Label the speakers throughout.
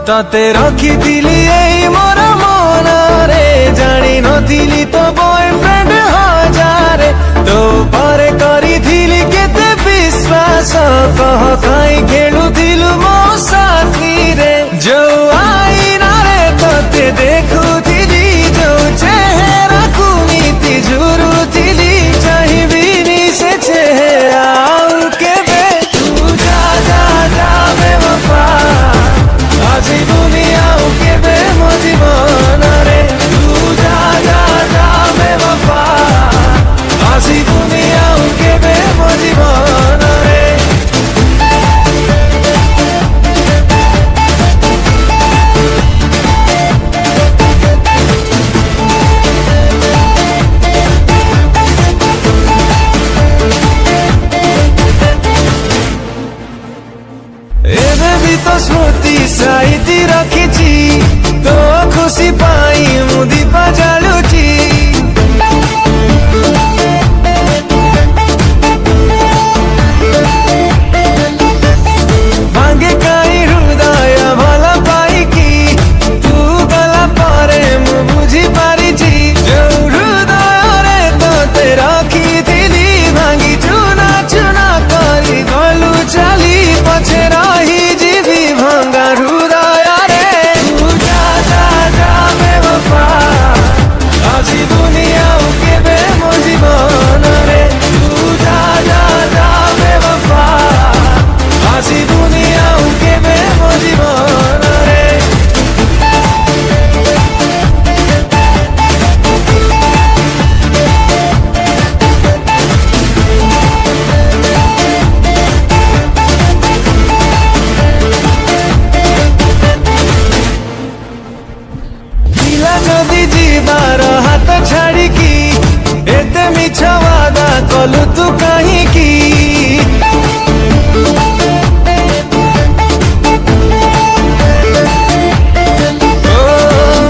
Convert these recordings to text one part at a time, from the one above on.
Speaker 1: ताते रखिथिली एई मोर मनारे जानी नथिली तो बॉयफ्रेंड हजारे तो पारे करिथिली केते विश्वास कह काई खेलुथिलु मो साथी रे जो आईना रे तते देखुथिली जो चेहरा को नीति जुरुथिली चाहिबिनी से चेहरा केबे तू जा जा जा बेवफा आजी दुनिया केबे मो जीवन रे तू जा जा जा बेवफा आजी दुनिया केबे मो जीवन रे एबे भी तो स्मृति साइती रखिची तो खुशी पाई मु दीपा जालुची भांगे काई हृदय भला पाई की तू गला पारे मु बुझी पारिची जो हृदय रे तो ते रखिथिली भांगी चुना चुना करी गलु चाली पछे रही जीवी भांगा हृदय रे तू जा जा जा बेवफा आजी दुनिया केबे मो जीवन रे तू जा जा जा बेवफा आजी दुनिया केबे मो जीवन रे जदि जीवार हाथ छाड़ी की एते मिछ वादा कलु तू कहीं की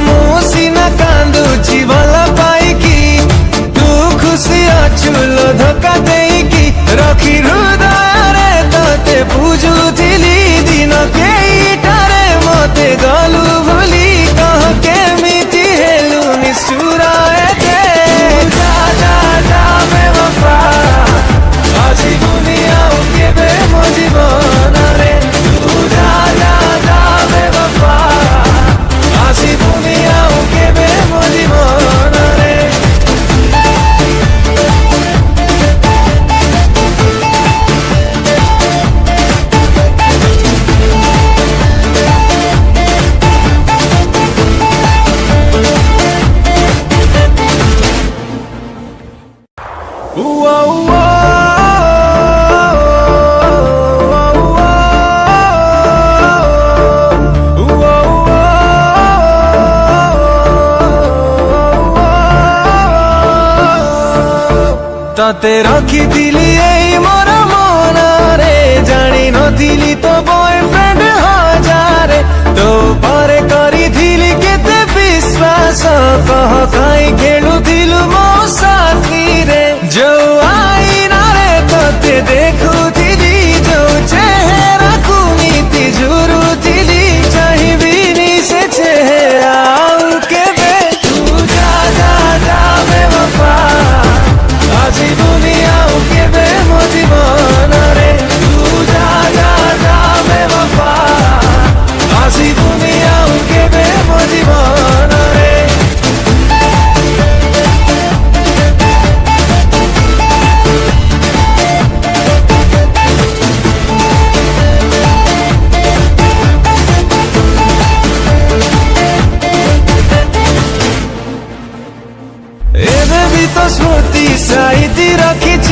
Speaker 1: मुसीना कांदुची भला पाई की तू खुशी अछुलो धोखा देई की रखी हृदय रे तते पूजुथिली दिन केईटारे मते गलु भूली कह केमिति हेलु निष्ठुराए दे जा जा जा बेवफा आजी दुनिया केबे मो जीवन रे तू जा जा जा बेवफा आजी दुनिया केबे मो जीवन रे ताते रखिथिली एई मोर मनारे जानी नथिली तो बॉयफ्रेंड हजारे तो पारे करिथिली केते विश्वास कह काई खेलुथिलु मो साथी रे जो आईना रे तते देखुथिली जो चेहरा को नीति जुरुथिली चाहिबिनी से चेहरा केबे तू जा जा जा बेवफा आजी दुनिया केबे मो जीवन रे तू जा जा जा बेवफा आजी दुनिया केबे मो जीवन रे एबे भी तो स्मृति साइती रखिची